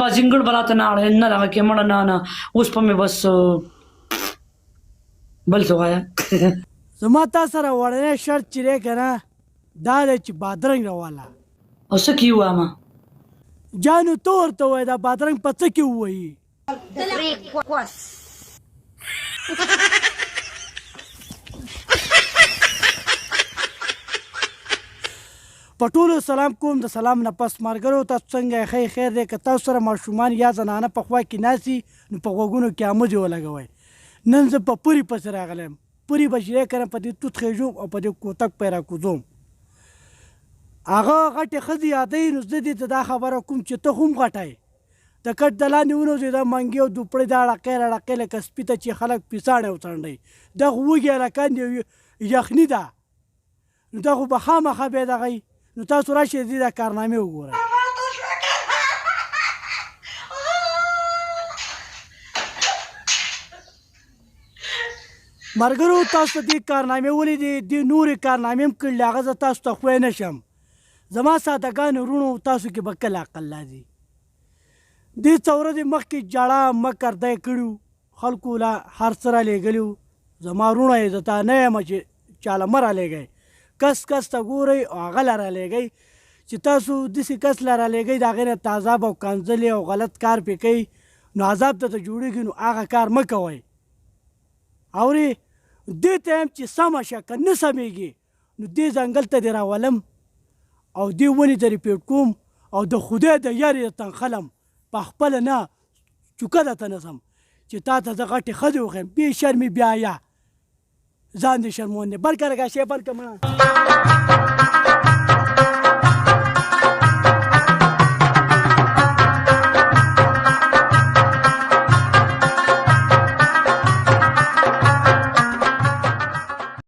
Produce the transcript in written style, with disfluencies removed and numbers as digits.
په زنګړ براته نه اړه نه دغه کې مړه نه اوس په مې بس بل څه وایه زما تا سره وړنی شرط چې دی که نه دا دی چې بادرنګ راواله او څه کې ووایم جانو ته ورته ووایه دا بادرنګ په څه کې ووایي په ټولو سلام کوم د سلام نه پس ملګرو تاسو څنګه یې ښه خیر دی که تاسو سره ماشومان یا زنانه په خوا کې ناستي نو په غوږونو کې اموځې ولګوئ نن زه په پوري پسې راغلی یم پوري به چې دی که نه په دې توت خېژوم او په دې کوتک پې راکوزوم هغه غټې ښځې یادوي نو زه دې ته دا خبره کوم چې ته هم غټی د کټ د لاندې ونوځې دا منګې او دوپړې دا اړقې راړقې لکه سپي ته چې خلک پیساڼې وڅنډوي دغه وږي هلکان دي یخني ده نو دا خو به خامخا بیا دغه نو تاسو راشئ دې دا کارنامې وګورئ ملګرو تاسو ته دې کارنامې ولیدې دې نورې کارنامې هم کړلې هغه زه تاسو ته ښوی نه شم زما سادهګانو وروڼو تاسو کې به کله عقل راځي دې څه ورځې مخکې جاړه مکر دی کړي خلکو له هر څه رالېږلي زما وروڼه یې زه تا نه یم چې چاله مه رالېږئ کس ته ګورئ او هغه له رالېږئ چې تاسو داسې کس له رالېږئ د هغې نه تعذاب او کنځلې او غلط کار پې کوئ نو عذاب ته جوړېږي نو هغه کار مه کوئ اورې دې ته یم چې سمه شه که نه سمېږي نو دې ځنګل ته دې راولم او دې ونې ته دې پیټ کوم او د خدای د یارې د تنخلم په خپله نه چوکه درته نسم چې تا ته زه غټې ښځې وښیم بې شرمې بې حیا ځان دې شرموندې بل کړه شی بل کړه